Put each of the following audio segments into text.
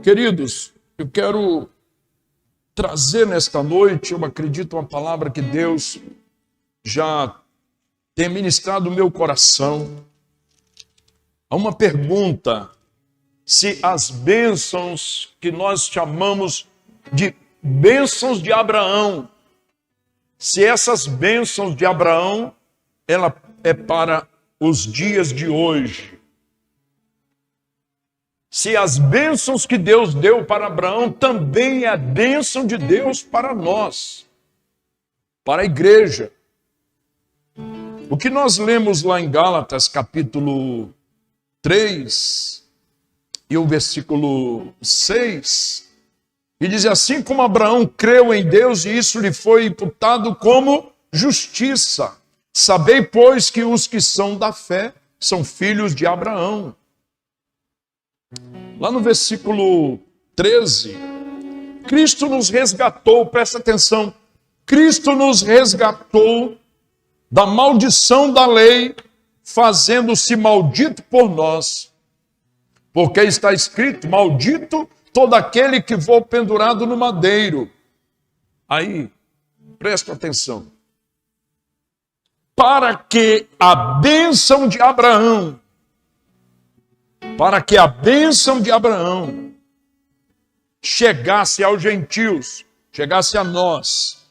Queridos, eu quero trazer nesta noite, eu acredito, uma palavra que Deus já tem ministrado no meu coração. Há uma pergunta: se as bênçãos que nós chamamos de bênçãos de Abraão, se essas bênçãos de Abraão, ela é para os dias de hoje. Se as bênçãos que Deus deu para Abraão também é a bênção de Deus para nós, para a igreja. O que nós lemos lá em Gálatas, capítulo 3, e o versículo 6, e diz assim: como Abraão creu em Deus e isso lhe foi imputado como justiça. Sabei, pois, que os que são da fé são filhos de Abraão. Lá no versículo 13, Cristo nos resgatou, presta atenção, Cristo nos resgatou da maldição da lei, fazendo-se maldito por nós. Porque está escrito: maldito todo aquele que for pendurado no madeiro. Aí, presta atenção. Para que a bênção de Abraão, chegasse aos gentios, chegasse a nós,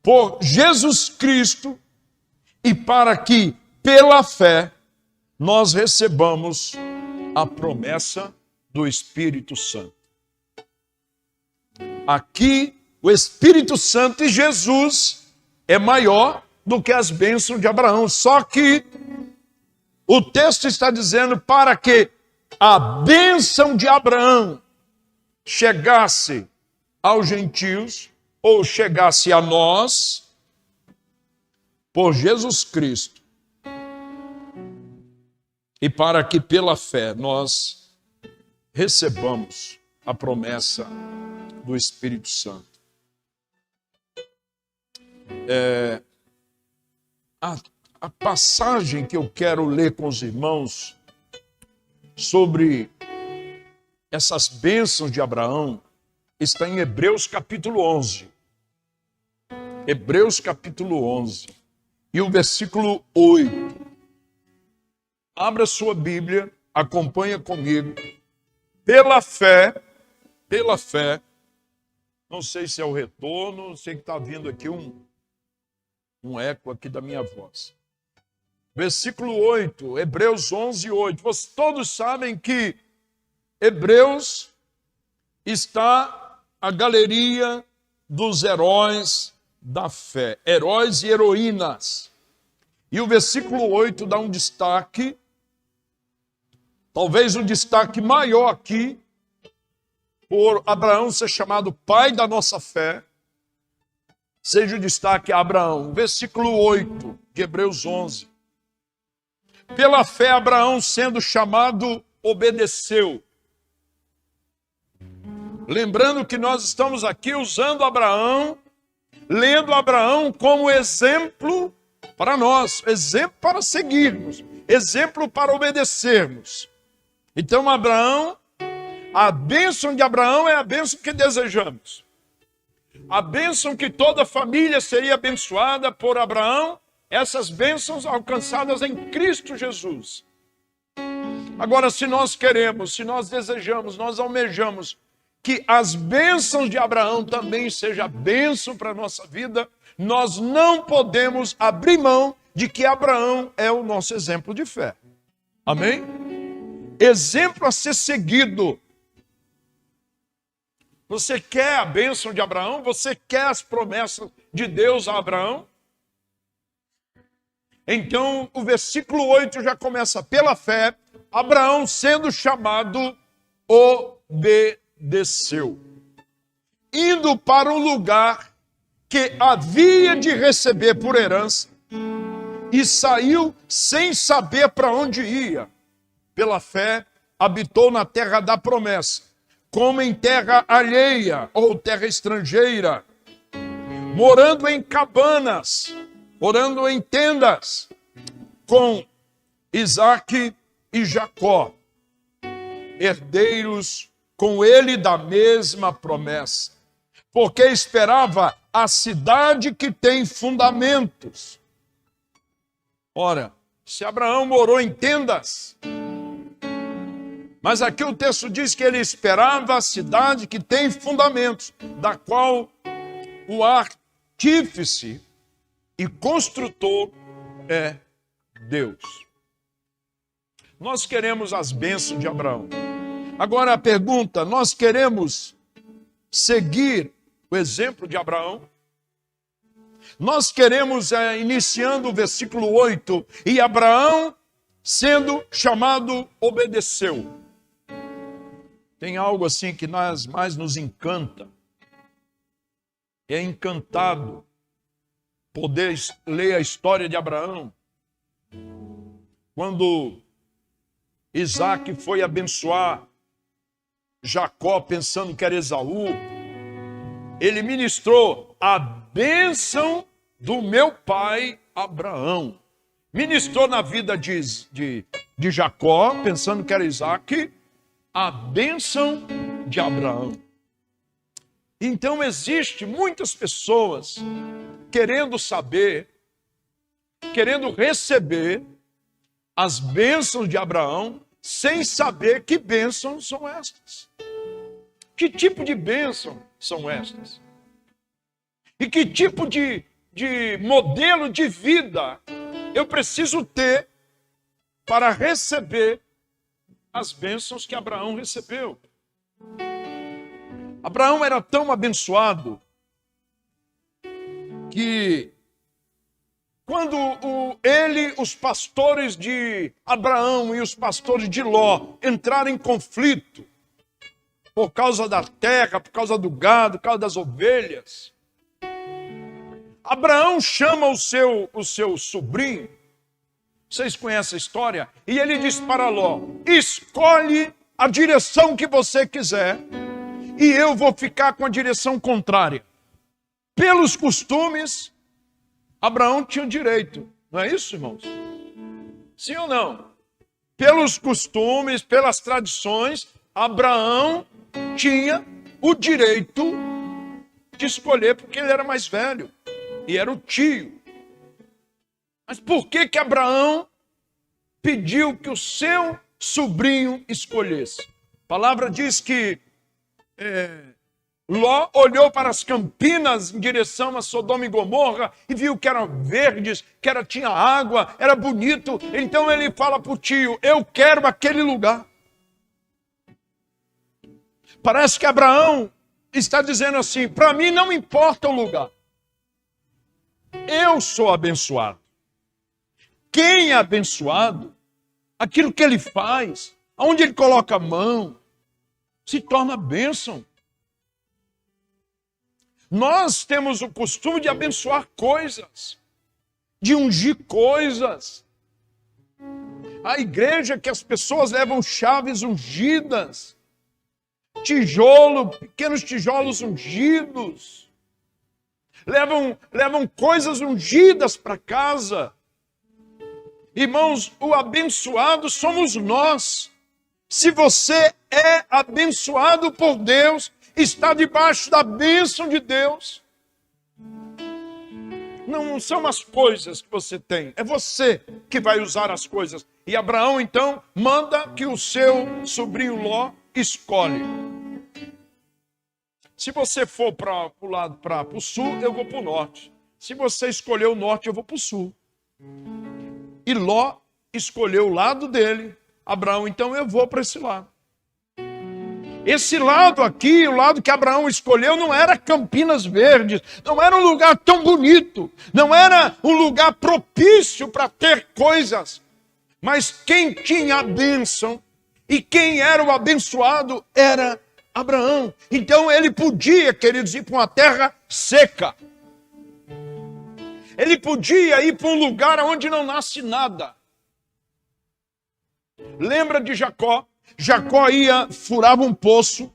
por Jesus Cristo, e para que, pela fé, nós recebamos a promessa do Espírito Santo. Aqui, o Espírito Santo e Jesus é maior do que as bênçãos de Abraão. Só que o texto está dizendo para que a bênção de Abraão chegasse aos gentios, ou chegasse a nós, por Jesus Cristo. E para que pela fé nós recebamos a promessa do Espírito Santo. A passagem que eu quero ler com os irmãos sobre essas bênçãos de Abraão está em Hebreus capítulo 11. Hebreus capítulo 11. E o versículo 8. Abra sua Bíblia, acompanha comigo. Pela fé, não sei se é o retorno, sei que está vindo aqui um eco aqui da minha voz. Versículo 8, Hebreus 11, 8. Vocês todos sabem que Hebreus está a galeria dos heróis da fé, heróis e heroínas. E o versículo 8 dá um destaque, talvez um destaque maior aqui, por Abraão ser chamado pai da nossa fé, seja o destaque a Abraão. Versículo 8 de Hebreus 11. Pela fé, Abraão, sendo chamado, obedeceu. Lembrando que nós estamos aqui usando Abraão, lendo Abraão como exemplo para nós, exemplo para seguirmos, exemplo para obedecermos. Então, Abraão, a bênção de Abraão é a bênção que desejamos. A bênção que toda a família seria abençoada por Abraão, essas bênçãos alcançadas em Cristo Jesus. Agora, se nós queremos, se nós desejamos, nós almejamos que as bênçãos de Abraão também sejam bênção para a nossa vida, nós não podemos abrir mão de que Abraão é o nosso exemplo de fé. Amém? Exemplo a ser seguido. Você quer a bênção de Abraão? Você quer as promessas de Deus a Abraão? Então, o versículo 8 já começa: pela fé, Abraão, sendo chamado, obedeceu, indo para um lugar que havia de receber por herança, e saiu sem saber para onde ia. Pela fé, habitou na terra da promessa, como em terra alheia ou terra estrangeira, morando em cabanas, morando em tendas, com Isaque e Jacó, herdeiros com ele da mesma promessa, porque esperava a cidade que tem fundamentos. Ora, se Abraão morou em tendas, mas aqui o texto diz que ele esperava a cidade que tem fundamentos, da qual o artífice e construtor é Deus. Nós queremos as bênçãos de Abraão. Agora a pergunta, nós queremos seguir o exemplo de Abraão? Nós queremos, iniciando o versículo 8, e Abraão, sendo chamado, obedeceu. Tem algo assim que mais nos encanta. É encantado poder ler a história de Abraão. Quando Isaac foi abençoar Jacó, pensando que era Esaú, ele ministrou a bênção do meu pai Abraão. Ministrou na vida de Jacó, pensando que era Isaac, a bênção de Abraão. Então existe muitas pessoas querendo saber, querendo receber as bênçãos de Abraão, sem saber que bênçãos são estas. Que tipo de bênção são estas? E que tipo de modelo de vida eu preciso ter para receber as bênçãos que Abraão recebeu? Abraão era tão abençoado que quando os pastores de Abraão e os pastores de Ló entraram em conflito por causa da terra, por causa do gado, por causa das ovelhas, Abraão chama o seu sobrinho, vocês conhecem a história, e ele diz para Ló: escolhe a direção que você quiser e eu vou ficar com a direção contrária. Pelos costumes, Abraão tinha direito, não é isso, irmãos? Sim ou não? Pelos costumes, pelas tradições, Abraão tinha o direito de escolher, porque ele era mais velho e era o tio. Mas por que Abraão pediu que o seu sobrinho escolhesse? A palavra diz que Ló olhou para as campinas em direção a Sodoma e Gomorra e viu que eram verdes, que tinha água, era bonito. Então ele fala para o tio: eu quero aquele lugar. Parece que Abraão está dizendo assim: para mim não importa o lugar. Eu sou abençoado. Quem é abençoado, aquilo que ele faz, aonde ele coloca a mão, se torna bênção. Nós temos o costume de abençoar coisas, de ungir coisas. A igreja que as pessoas levam chaves ungidas, pequenos tijolos ungidos, levam coisas ungidas para casa. Irmãos, o abençoado somos nós. Se você é abençoado por Deus, está debaixo da bênção de Deus. Não são as coisas que você tem, é você que vai usar as coisas. E Abraão, então, manda que o seu sobrinho Ló escolhe. Se você for para o sul, eu vou para o norte. Se você escolher o norte, eu vou para o sul. E Ló escolheu o lado dele. Abraão, então, eu vou para esse lado. Esse lado aqui, o lado que Abraão escolheu, não era Campinas Verdes, não era um lugar tão bonito, não era um lugar propício para ter coisas. Mas quem tinha a bênção e quem era o abençoado era Abraão. Então ele podia, queridos, ir para uma terra seca. Ele podia ir para um lugar onde não nasce nada. Lembra de Jacó? Jacó furava um poço,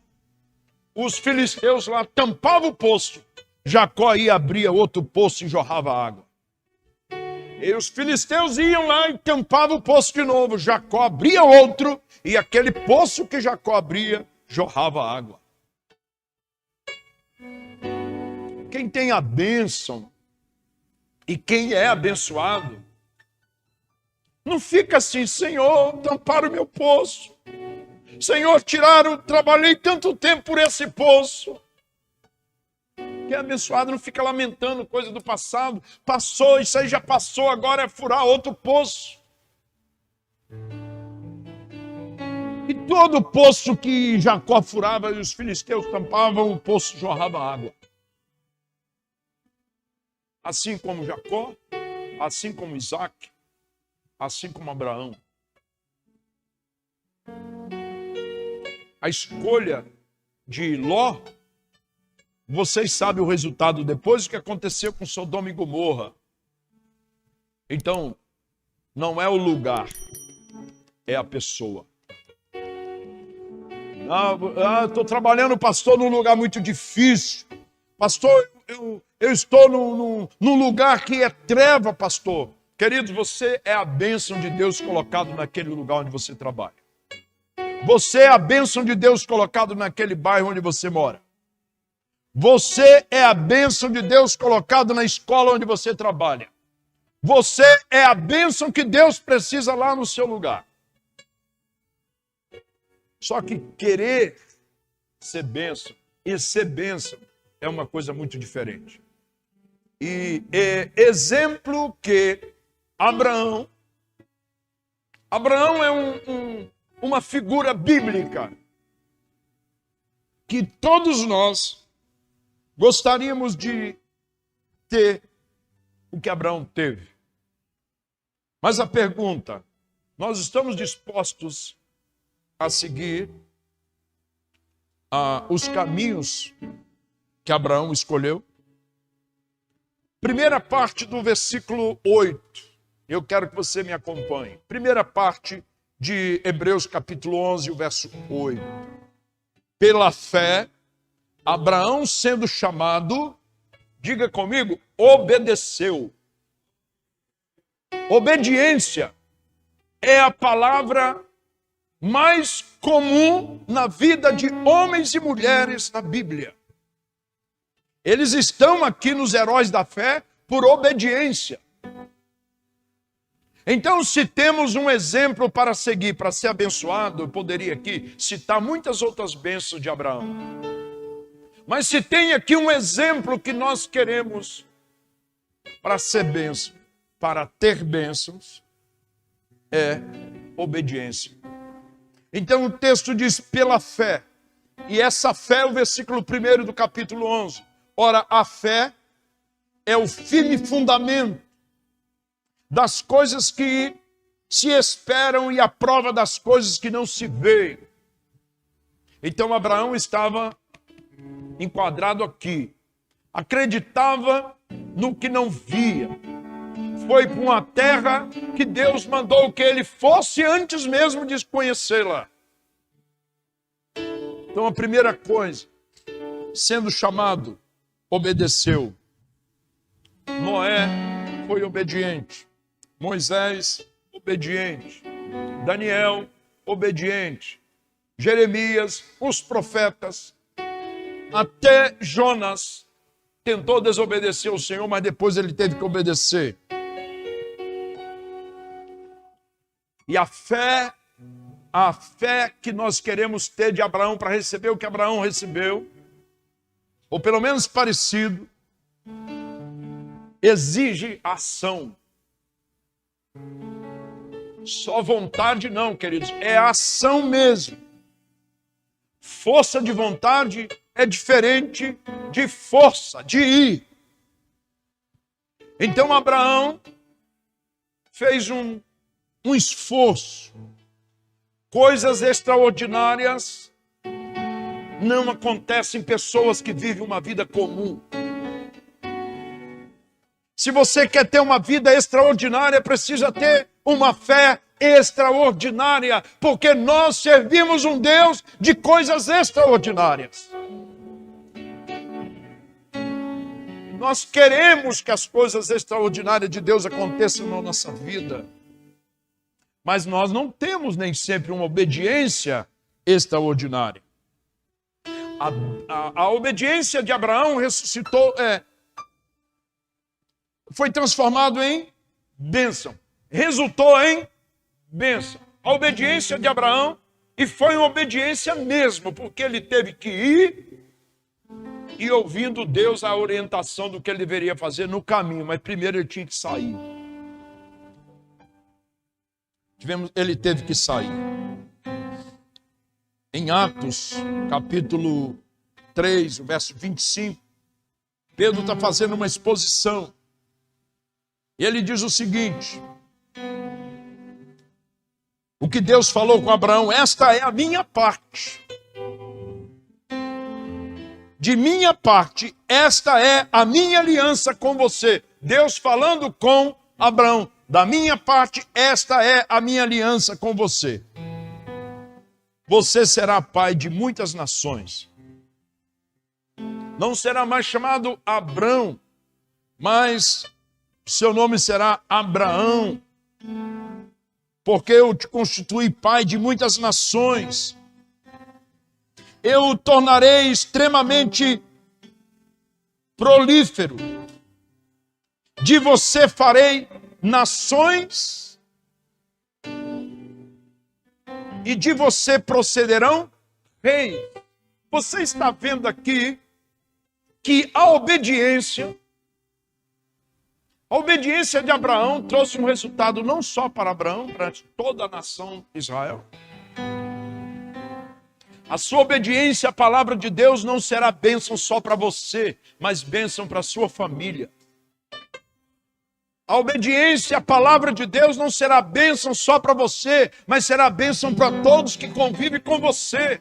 os filisteus lá tampavam o poço, Jacó abria outro poço e jorrava água. E os filisteus iam lá e tampavam o poço de novo, Jacó abria outro, e aquele poço que Jacó abria, jorrava água. Quem tem a bênção e quem é abençoado, não fica assim: Senhor, tamparam o meu poço. Senhor, trabalhei tanto tempo por esse poço. Quem é abençoado não fica lamentando coisa do passado. Passou, isso aí já passou, agora é furar outro poço. E todo poço que Jacó furava e os filisteus tampavam, o poço jorrava água. Assim como Jacó, assim como Isaac, assim como Abraão. A escolha de Ló, vocês sabem o resultado depois do que aconteceu com Sodoma e Gomorra. Então, não é o lugar, é a pessoa. Estou trabalhando, pastor, num lugar muito difícil. Pastor, eu estou num lugar que é treva, pastor. Queridos, você é a bênção de Deus colocado naquele lugar onde você trabalha. Você é a bênção de Deus colocado naquele bairro onde você mora. Você é a bênção de Deus colocado na escola onde você trabalha. Você é a bênção que Deus precisa lá no seu lugar. Só que querer ser bênção e ser bênção é uma coisa muito diferente. E exemplo que Abraão é uma figura bíblica que todos nós gostaríamos de ter o que Abraão teve. Mas a pergunta: nós estamos dispostos a seguir os caminhos que Abraão escolheu? Primeira parte do versículo 8. Eu quero que você me acompanhe. Primeira parte de Hebreus capítulo 11, o verso 8. Pela fé, Abraão, sendo chamado, diga comigo, obedeceu. Obediência é a palavra mais comum na vida de homens e mulheres na Bíblia. Eles estão aqui nos heróis da fé por obediência. Então, se temos um exemplo para seguir, para ser abençoado, eu poderia aqui citar muitas outras bênçãos de Abraão. Mas se tem aqui um exemplo que nós queremos para ser bênção, para ter bênçãos, é obediência. Então o texto diz pela fé, e essa fé é o versículo 1 do capítulo 11. Ora, a fé é o firme fundamento das coisas que se esperam e a prova das coisas que não se veem. Então Abraão estava enquadrado aqui, acreditava no que não via. Foi para uma terra que Deus mandou que ele fosse antes mesmo de conhecê-la. Então a primeira coisa, sendo chamado, obedeceu. Noé foi obediente. Moisés, obediente. Daniel, obediente. Jeremias, os profetas. Até Jonas tentou desobedecer ao Senhor, mas depois ele teve que obedecer. E a fé que nós queremos ter de Abraão para receber o que Abraão recebeu, ou pelo menos parecido, exige ação. Só vontade não, queridos, é ação mesmo. Força de vontade é diferente de força, de ir. Então Abraão fez um esforço. Coisas extraordinárias não acontecem em pessoas que vivem uma vida comum. Se você quer ter uma vida extraordinária, precisa ter uma fé extraordinária, porque nós servimos um Deus de coisas extraordinárias. Nós queremos que as coisas extraordinárias de Deus aconteçam na nossa vida, mas nós não temos nem sempre uma obediência extraordinária. A obediência de Abraão ressuscitou, foi transformado em bênção. Resultou em bênção. A obediência de Abraão, e foi uma obediência mesmo, porque ele teve que ir e ouvindo Deus a orientação do que ele deveria fazer no caminho, mas primeiro ele tinha que sair. Ele teve que sair. Em Atos, capítulo 3, o verso 25, Pedro está fazendo uma exposição. E ele diz o seguinte: o que Deus falou com Abraão, esta é a minha parte. De minha parte, esta é a minha aliança com você. Deus falando com Abraão, da minha parte, esta é a minha aliança com você. Você será pai de muitas nações. Não será mais chamado Abrão, mas seu nome será Abraão, porque eu te constituí pai de muitas nações. Eu o tornarei extremamente prolífero. De você farei nações, e de você procederão reis. Você está vendo aqui que a obediência de Abraão trouxe um resultado não só para Abraão, para toda a nação de Israel. A sua obediência à palavra de Deus não será bênção só para você, mas bênção para a sua família. A obediência à palavra de Deus não será bênção só para você, mas será bênção para todos que convivem com você.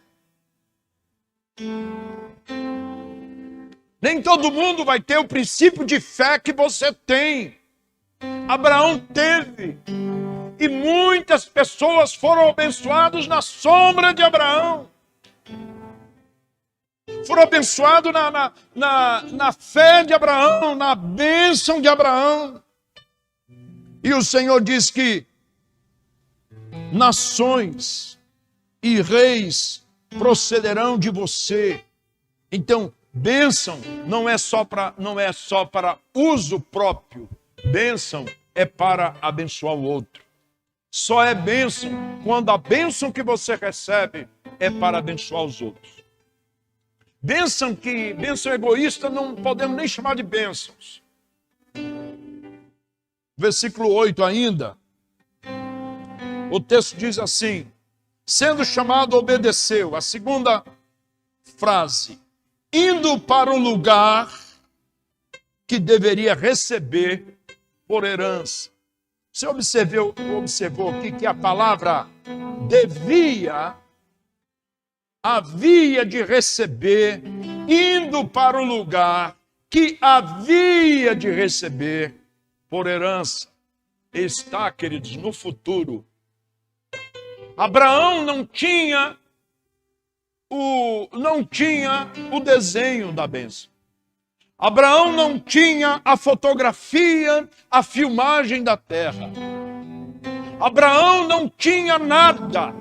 Nem todo mundo vai ter o princípio de fé que você tem. Abraão teve. E muitas pessoas foram abençoadas na sombra de Abraão. Foram abençoados na fé de Abraão, na bênção de Abraão. E o Senhor diz que nações e reis procederão de você. Então, bênção não é só para uso próprio. Bênção é para abençoar o outro. Só é bênção quando a bênção que você recebe é para abençoar os outros. Bênção egoísta não podemos nem chamar de bênçãos. Versículo 8 ainda, o texto diz assim: sendo chamado, obedeceu. A segunda frase, indo para o lugar que deveria receber por herança. Você observou aqui que a palavra havia de receber, indo para o lugar que havia de receber por herança. Está, queridos, no futuro. Abraão não tinha o desenho da bênção. Abraão não tinha a fotografia, a filmagem da terra. Abraão não tinha nada.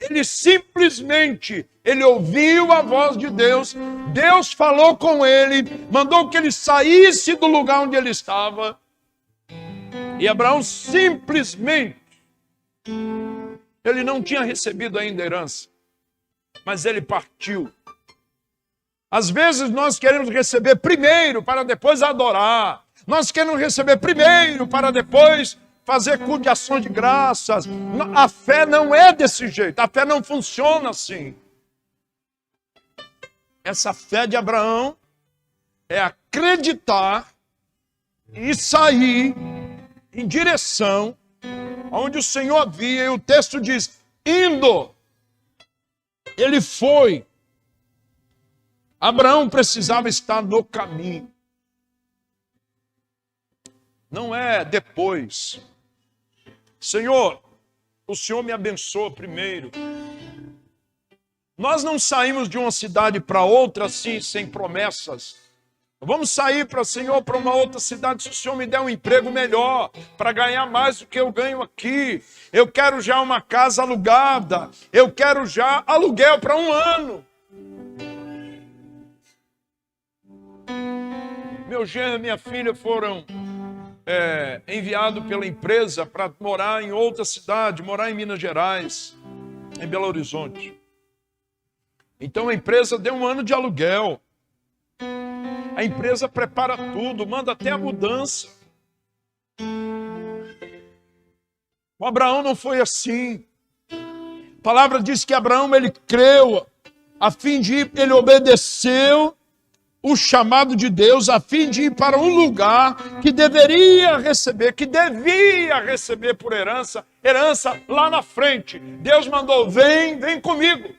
Ele simplesmente, ele ouviu a voz de Deus. Deus falou com ele, mandou que ele saísse do lugar onde ele estava. E Abraão simplesmente, ele não tinha recebido ainda a herança, mas ele partiu. Às vezes nós queremos receber primeiro para depois adorar. Nós queremos receber primeiro para depois fazer culto de ação de graças. A fé não é desse jeito, a fé não funciona assim. Essa fé de Abraão é acreditar e sair em direção aonde o Senhor havia, e o texto diz, indo, ele foi. Abraão precisava estar no caminho. Não é depois. Senhor, o Senhor me abençoa primeiro. Nós não saímos de uma cidade para outra assim, sem promessas. Vamos sair para uma outra cidade se o Senhor me der um emprego melhor, para ganhar mais do que eu ganho aqui. Eu quero já uma casa alugada. Eu quero já aluguel para 1 ano. Meu genro e minha filha foram enviados pela empresa para morar em outra cidade, morar em Minas Gerais, em Belo Horizonte. Então a empresa deu 1 ano de aluguel. A empresa prepara tudo, manda até a mudança. O Abraão não foi assim. A palavra diz que Abraão, ele creu, a fim de ir, ele obedeceu o chamado de Deus, a fim de ir para um lugar que deveria receber, que devia receber por herança lá na frente. Deus mandou, vem comigo.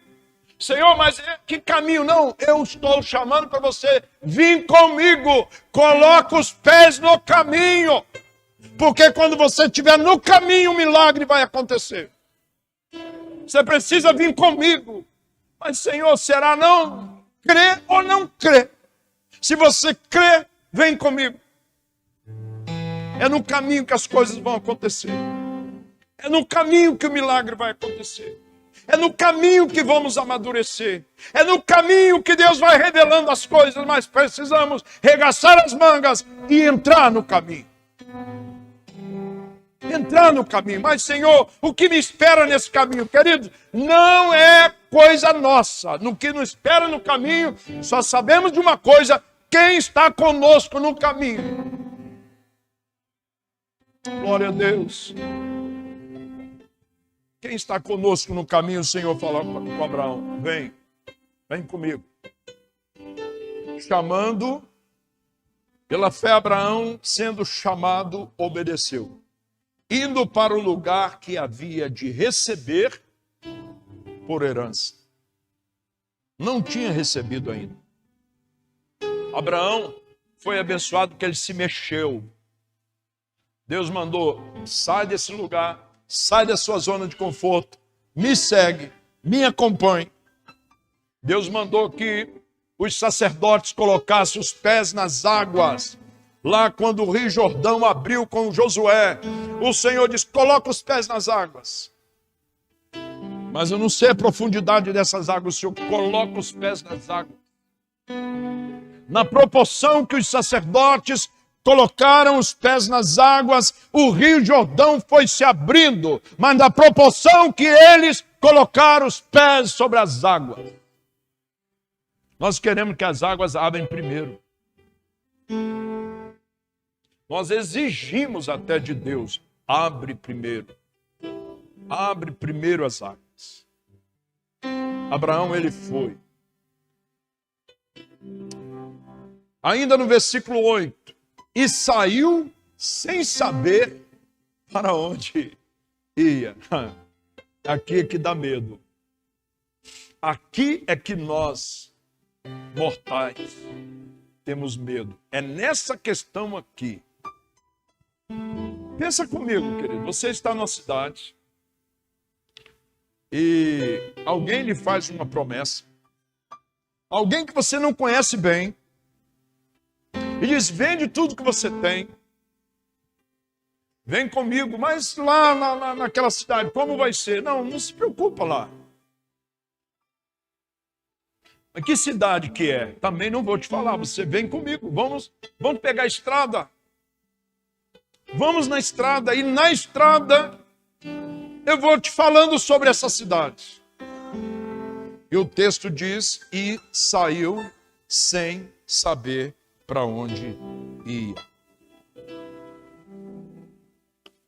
Senhor, mas que caminho? Não, eu estou chamando para você, vem comigo, coloca os pés no caminho, porque quando você estiver no caminho, um milagre vai acontecer. Você precisa vir comigo. Mas Senhor, será não? Crê ou não crê? Se você crê, vem comigo. É no caminho que as coisas vão acontecer. É no caminho que o milagre vai acontecer. É no caminho que vamos amadurecer. É no caminho que Deus vai revelando as coisas, mas precisamos regaçar as mangas e entrar no caminho. Entrar no caminho. Mas, Senhor, o que me espera nesse caminho, queridos, não é coisa nossa. No que nos espera no caminho, só sabemos de uma coisa: quem está conosco no caminho. Glória a Deus. Quem está conosco no caminho, o Senhor falou com Abraão: vem comigo. Chamando, pela fé, Abraão, sendo chamado, obedeceu. Indo para o lugar que havia de receber por herança. Não tinha recebido ainda. Abraão foi abençoado porque ele se mexeu. Deus mandou, sai desse lugar, sai da sua zona de conforto, me segue, me acompanhe. Deus mandou que os sacerdotes colocassem os pés nas águas. Lá quando o rio Jordão abriu com Josué, o Senhor disse, coloca os pés nas águas. Mas eu não sei a profundidade dessas águas, o Senhor coloca os pés nas águas. Na proporção que os sacerdotes colocaram os pés nas águas, o rio Jordão foi se abrindo, mas na proporção que eles colocaram os pés sobre as águas. Nós queremos que as águas abrem primeiro. Nós exigimos até de Deus, abre primeiro. Abre primeiro as águas. Abraão, ele foi. Ainda no versículo 8. E saiu sem saber para onde ia. Aqui é que dá medo. Aqui é que nós, mortais, temos medo. É nessa questão aqui. Pensa comigo, querido. Você está numa cidade e alguém lhe faz uma promessa. Alguém que você não conhece bem. E diz, vende tudo que você tem. Vem comigo, mas lá naquela cidade, como vai ser? Não se preocupa lá. Mas que cidade que é? Também não vou te falar, você vem comigo. Vamos pegar a estrada. Vamos na estrada, e na estrada eu vou te falando sobre essa cidade. E o texto diz, e saiu sem saber para onde ia.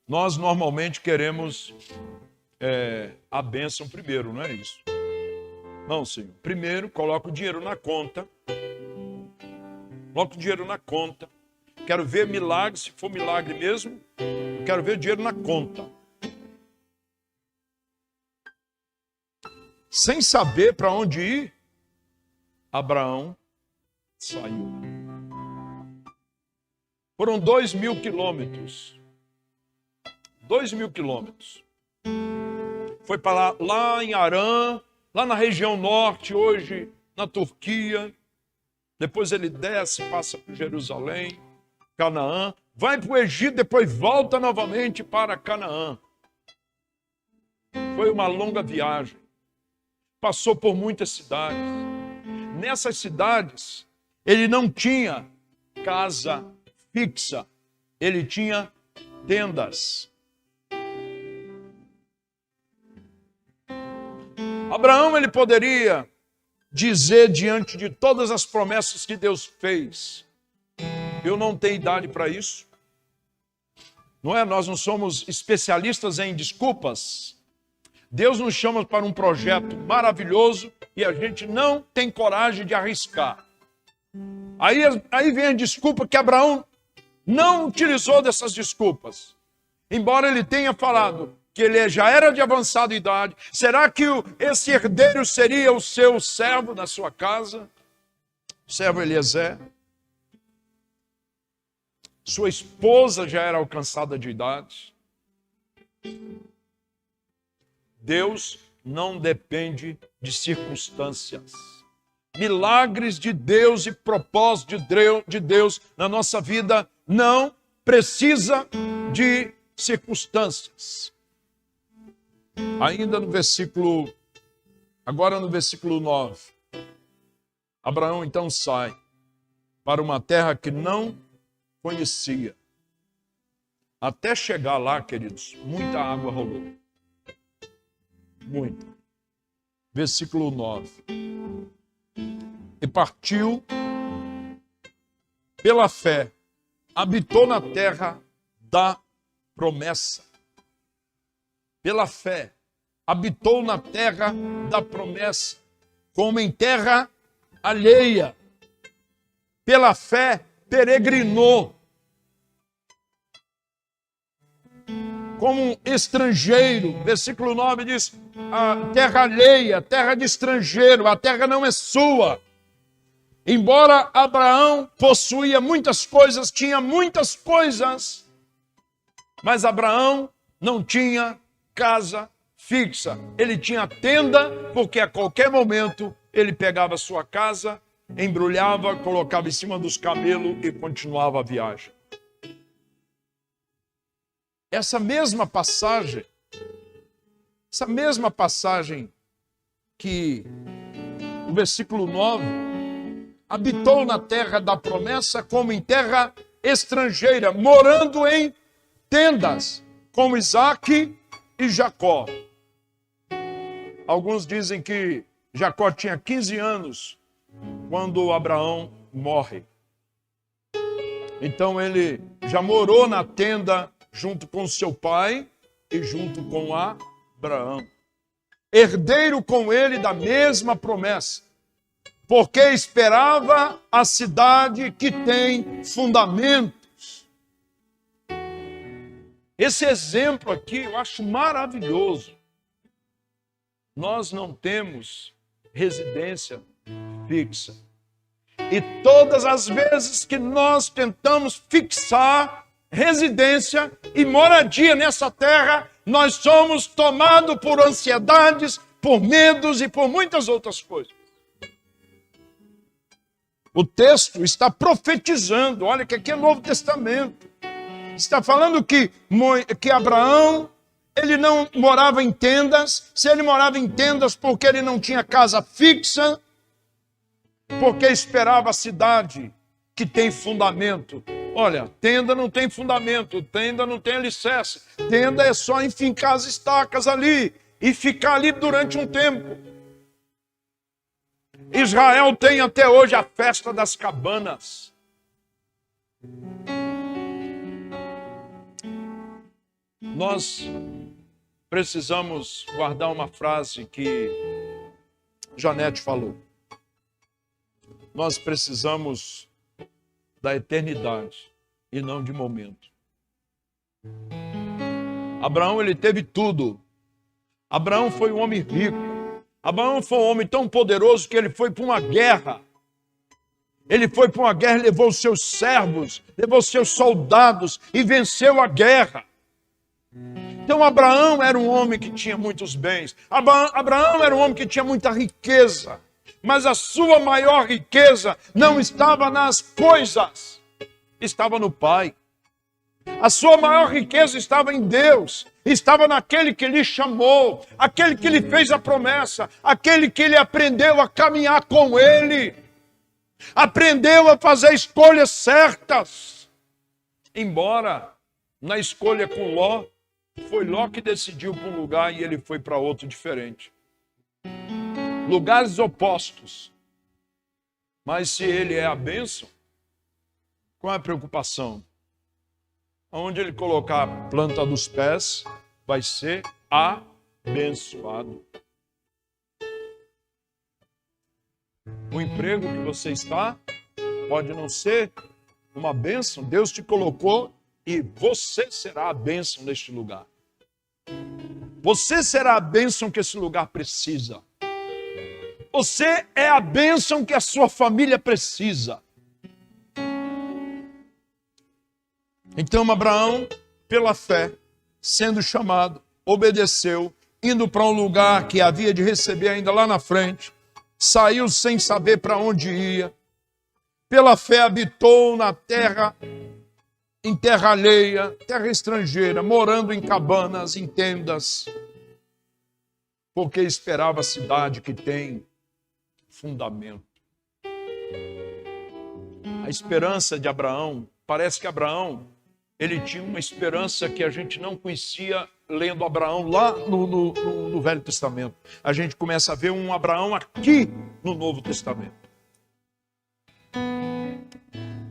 Nós normalmente queremos a bênção primeiro, não é isso? Não, Senhor. Primeiro, coloca o dinheiro na conta. Coloca o dinheiro na conta. Quero ver milagre, se for milagre mesmo. Quero ver o dinheiro na conta. Sem saber para onde ir, Abraão saiu. Foram 2.000 quilômetros. 2.000 quilômetros. Foi para lá em Harã, lá na região norte, hoje na Turquia. Depois ele desce, passa por Jerusalém, Canaã. Vai para o Egito, depois volta novamente para Canaã. Foi uma longa viagem. Passou por muitas cidades. Nessas cidades, ele não tinha casa fixa. Ele tinha tendas. Abraão, ele poderia dizer diante de todas as promessas que Deus fez: eu não tenho idade para isso. Não é? Nós não somos especialistas em desculpas. Deus nos chama para um projeto maravilhoso e a gente não tem coragem de arriscar. Aí vem a desculpa que Abraão não utilizou dessas desculpas. Embora ele tenha falado que ele já era de avançada idade, será que esse herdeiro seria o seu servo na sua casa? O servo Eliezer? Sua esposa já era alcançada de idade. Deus não depende de circunstâncias. Milagres de Deus e propósito de Deus na nossa vida não precisa de circunstâncias. Ainda agora no versículo 9, Abraão então sai para uma terra que não conhecia. Até chegar lá, queridos, muita água rolou. Muita. Versículo 9. E partiu pela fé, habitou na terra da promessa. Pela fé, habitou na terra da promessa, como em terra alheia. Pela fé, peregrinou. Como um estrangeiro. Versículo 9 diz: a terra alheia, terra de estrangeiro, a terra não é sua. Embora Abraão possuía muitas coisas, tinha muitas coisas, mas Abraão não tinha casa fixa. Ele tinha tenda, porque a qualquer momento ele pegava sua casa, embrulhava, colocava em cima dos camelos e continuava a viagem. Essa mesma passagem que o versículo 9, habitou na terra da promessa como em terra estrangeira, morando em tendas, como Isaque e Jacó. Alguns dizem que Jacó tinha 15 anos quando Abraão morre. Então ele já morou na tenda junto com seu pai e junto com Abraão. Herdeiro com ele da mesma promessa, porque esperava a cidade que tem fundamentos. Esse exemplo aqui eu acho maravilhoso. Nós não temos residência fixa. E todas as vezes que nós tentamos fixar residência e moradia nessa terra, nós somos tomados por ansiedades, por medos e por muitas outras coisas. O texto está profetizando, olha que aqui é Novo Testamento. Está falando que Abraão, ele não morava em tendas. Se ele morava em tendas porque ele não tinha casa fixa, porque esperava a cidade que tem fundamento. Olha, tenda não tem fundamento, tenda não tem alicerce. Tenda é só enfincar as estacas ali e ficar ali durante um tempo. Israel tem até hoje a festa das cabanas. Nós precisamos guardar uma frase que Janete falou. Nós precisamos da eternidade e não de momento. Abraão, ele teve tudo. Abraão foi um homem rico. Abraão foi um homem tão poderoso que ele foi para uma guerra. Ele foi para uma guerra, levou os seus servos, levou os seus soldados e venceu a guerra. Então Abraão era um homem que tinha muitos bens. Abraão era um homem que tinha muita riqueza. Mas a sua maior riqueza não estava nas coisas, estava no Pai. A sua maior riqueza estava em Deus, estava naquele que lhe chamou, aquele que lhe fez a promessa, aquele que ele aprendeu a caminhar com ele. aprendeu a fazer escolhas certas. Embora na escolha com Ló, foi Ló que decidiu para um lugar e ele foi para outro diferente. Lugares opostos. Mas se ele é a bênção, qual é a preocupação? Onde ele colocar a planta dos pés, vai ser abençoado. O emprego que você está pode não ser uma bênção. Deus te colocou e você será a bênção neste lugar. Você será a bênção que esse lugar precisa. Você é a bênção que a sua família precisa. Então Abraão, pela fé, sendo chamado, obedeceu, indo para um lugar que havia de receber ainda lá na frente, saiu sem saber para onde ia. Pela fé habitou na terra, em terra alheia, terra estrangeira, morando em cabanas, em tendas, porque esperava a cidade que tem fundamento. A esperança de Abraão, parece que Abraão, ele tinha uma esperança que a gente não conhecia lendo Abraão lá no Velho Testamento. A gente começa a ver um Abraão aqui no Novo Testamento.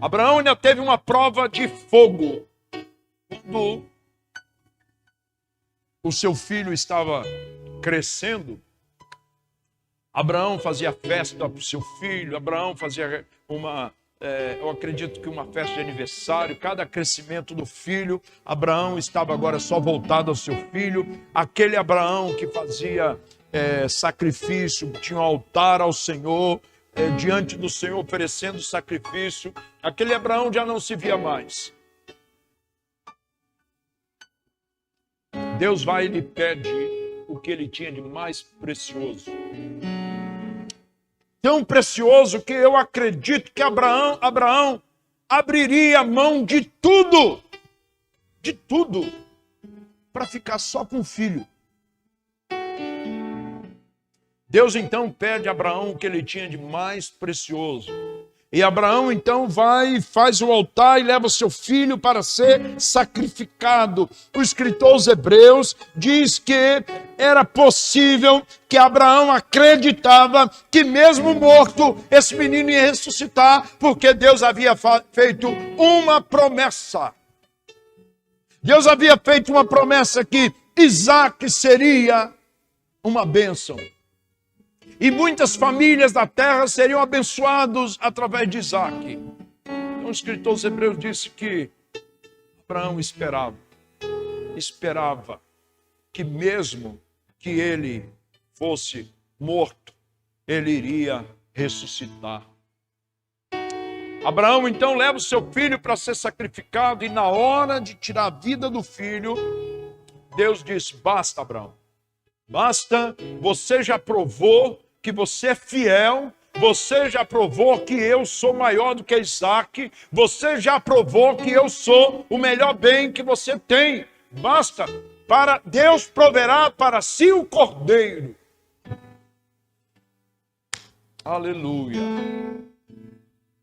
Abraão ainda teve uma prova de fogo quando o seu filho estava crescendo. Abraão fazia festa para o seu filho, Abraão fazia eu acredito que uma festa de aniversário, cada crescimento do filho, Abraão estava agora só voltado ao seu filho. Aquele Abraão que fazia sacrifício, tinha um altar ao Senhor, diante do Senhor oferecendo sacrifício, aquele Abraão já não se via mais. Deus vai e lhe pede o que ele tinha de mais precioso. Tão precioso que eu acredito que Abraão abriria a mão de tudo, para ficar só com o filho. Deus então pede a Abraão o que ele tinha de mais precioso. E Abraão então vai e faz o altar e leva o seu filho para ser sacrificado. O escritor aos Hebreus diz que era possível, que Abraão acreditava que mesmo morto, esse menino ia ressuscitar, porque Deus havia feito uma promessa. Deus havia feito uma promessa que Isaac seria uma bênção. E muitas famílias da terra seriam abençoadas através de Isaac. Então, o escritor aos Hebreus disse que Abraão esperava que mesmo que ele fosse morto, ele iria ressuscitar. Abraão então leva o seu filho para ser sacrificado e na hora de tirar a vida do filho, Deus diz: basta, Abraão, basta, você já provou que você é fiel, você já provou que eu sou maior do que Isaac, você já provou que eu sou o melhor bem que você tem. Basta, para Deus proverá para si o cordeiro. Aleluia.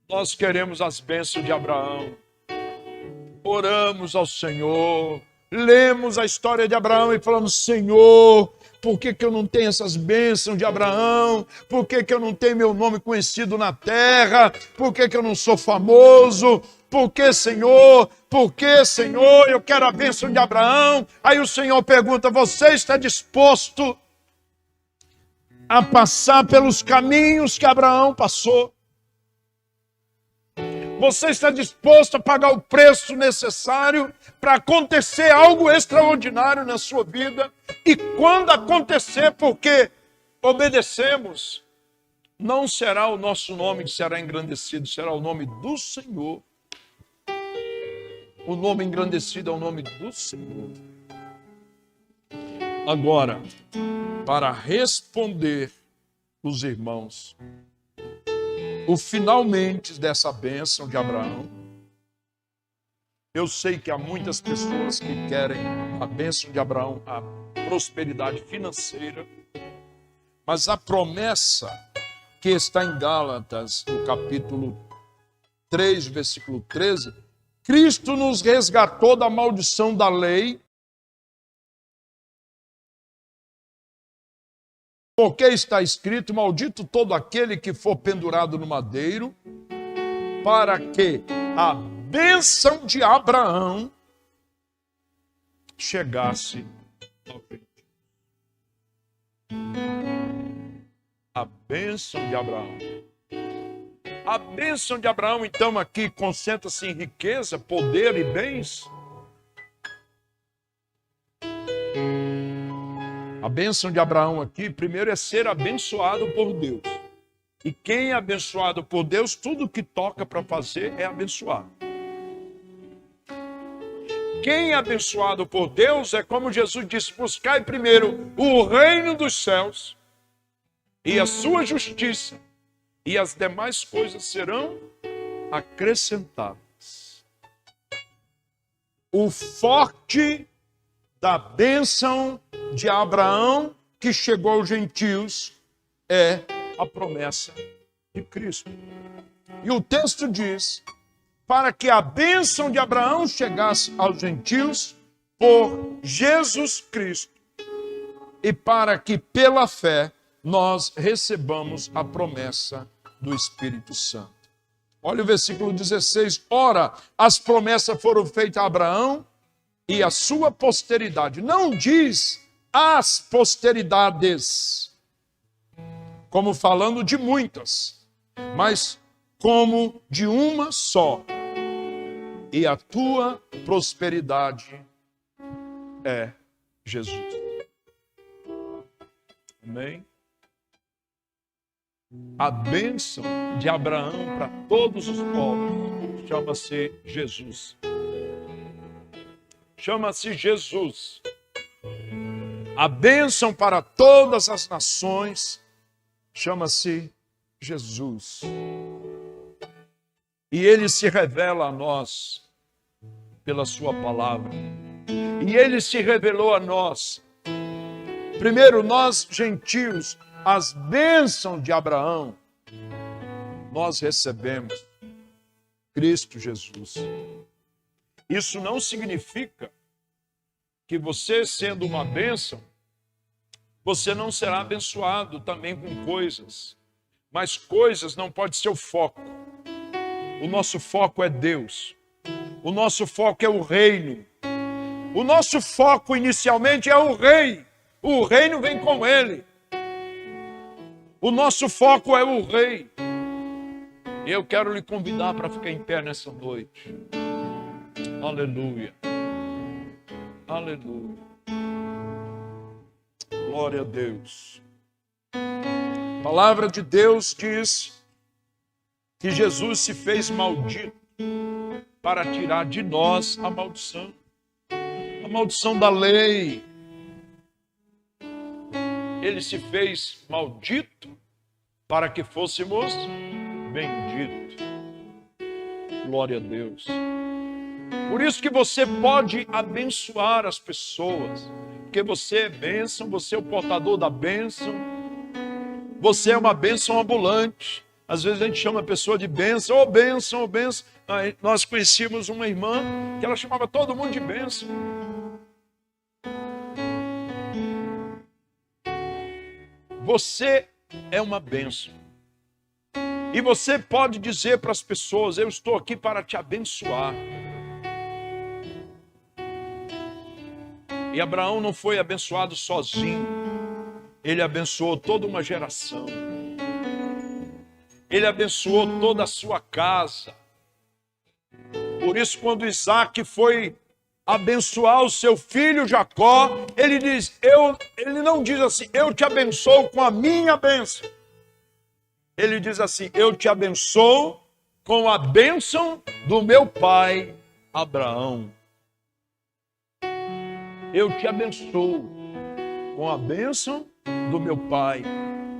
Nós queremos as bênçãos de Abraão. Oramos ao Senhor, lemos a história de Abraão e falamos: Senhor, por que eu não tenho essas bênçãos de Abraão? Por que eu não tenho meu nome conhecido na terra? Por que eu não sou famoso? Por que, Senhor? Por que, Senhor? Eu quero a bênção de Abraão. Aí o Senhor pergunta: você está disposto a passar pelos caminhos que Abraão passou? Você está disposto a pagar o preço necessário para acontecer algo extraordinário na sua vida? E quando acontecer, porque obedecemos, não será o nosso nome que será engrandecido, será o nome do Senhor. O nome engrandecido é o nome do Senhor. Agora, para responder os irmãos, o finalmente dessa bênção de Abraão, eu sei que há muitas pessoas que querem a bênção de Abraão, a prosperidade financeira, mas a promessa que está em Gálatas, no capítulo 3, versículo 13, Cristo nos resgatou da maldição da lei, porque está escrito: maldito todo aquele que for pendurado no madeiro, para que a bênção de Abraão chegasse ao fim. A bênção de Abraão. A bênção de Abraão, então, aqui concentra-se em riqueza, poder e bens. A bênção de Abraão aqui, primeiro, é ser abençoado por Deus. E quem é abençoado por Deus, tudo que toca para fazer é abençoado. Quem é abençoado por Deus é como Jesus disse: buscai primeiro o reino dos céus e a sua justiça, e as demais coisas serão acrescentadas. O forte da bênção de Abraão que chegou aos gentios é a promessa de Cristo. E o texto diz: para que a bênção de Abraão chegasse aos gentios por Jesus Cristo, e para que pela fé nós recebamos a promessa do Espírito Santo. Olha o versículo 16. Ora, as promessas foram feitas a Abraão e a sua posteridade. Não diz as posteridades, como falando de muitas, mas como de uma só. E a tua prosperidade é Jesus. Amém? A bênção de Abraão para todos os povos chama-se Jesus. Chama-se Jesus. A bênção para todas as nações chama-se Jesus. E ele se revela a nós pela sua palavra. E ele se revelou a nós. Primeiro, nós gentios, as bênçãos de Abraão, nós recebemos Cristo Jesus. Isso não significa que você, sendo uma bênção, você não será abençoado também com coisas. Mas coisas não pode ser o foco. O nosso foco é Deus. O nosso foco é o reino. O nosso foco inicialmente é o rei. O reino vem com ele. O nosso foco é o rei. Eu quero lhe convidar para ficar em pé nessa noite. Aleluia. Aleluia. Glória a Deus. A palavra de Deus diz que Jesus se fez maldito para tirar de nós a maldição da lei. Ele se fez maldito para que fôssemos benditos. Glória a Deus. Por isso que você pode abençoar as pessoas, porque você é bênção, você é o portador da bênção, você é uma bênção ambulante. Às vezes a gente chama a pessoa de bênção, ô bênção, ô bênção. Nós conhecíamos uma irmã que ela chamava todo mundo de bênção. Você é uma bênção. E você pode dizer para as pessoas: eu estou aqui para te abençoar. E Abraão não foi abençoado sozinho. Ele abençoou toda uma geração. Ele abençoou toda a sua casa. Por isso, quando Isaac foi abençoar o seu filho Jacó, ele não diz assim: eu te abençoo com a minha bênção. Ele diz assim: eu te abençoo com a bênção do meu pai Abraão. Eu te abençoo com a bênção do meu pai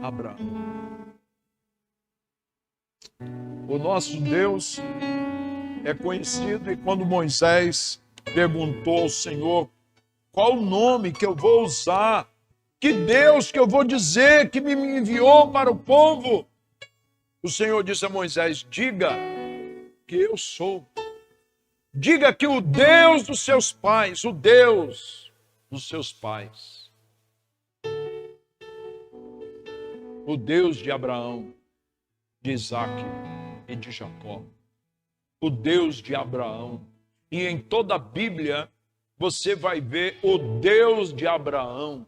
Abraão. O nosso Deus é conhecido, e quando Moisés perguntou ao Senhor: qual o nome que eu vou usar? Que Deus que eu vou dizer que me enviou para o povo? O Senhor disse a Moisés: diga que eu sou. Diga que o Deus dos seus pais, o Deus dos seus pais, o Deus de Abraão, de Isaque e de Jacó, o Deus de Abraão. E em toda a Bíblia você vai ver o Deus de Abraão.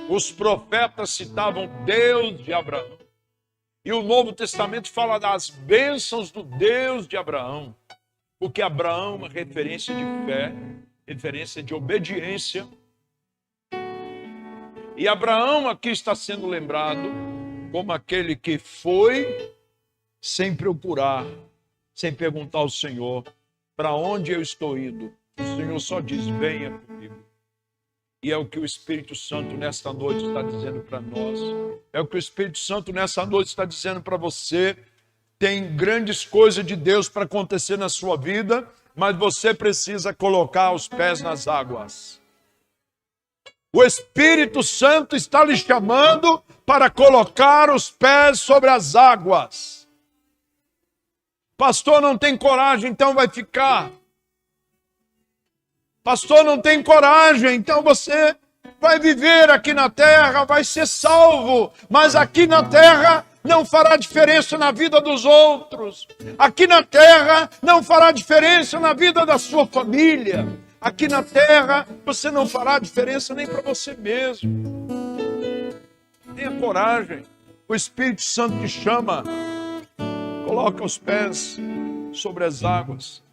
Os profetas citavam Deus de Abraão. E o Novo Testamento fala das bênçãos do Deus de Abraão. Porque Abraão é uma referência de fé, referência de obediência. E Abraão aqui está sendo lembrado como aquele que foi sem procurar, sem perguntar ao Senhor para onde eu estou indo. O Senhor só diz: venha comigo. E é o que o Espírito Santo nesta noite está dizendo para nós. É o que o Espírito Santo nessa noite está dizendo para você. Tem grandes coisas de Deus para acontecer na sua vida, mas você precisa colocar os pés nas águas. O Espírito Santo está lhe chamando para colocar os pés sobre as águas. Pastor, não tem coragem, então vai ficar. Pastor, não tem coragem, então você vai viver aqui na terra, vai ser salvo, mas aqui na terra não fará diferença na vida dos outros. Aqui na terra não fará diferença na vida da sua família. Aqui na terra você não fará diferença nem para você mesmo. Tenha coragem. O Espírito Santo te chama. Coloca os pés sobre as águas.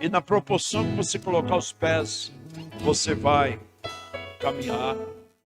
E na proporção que você colocar os pés, você vai caminhar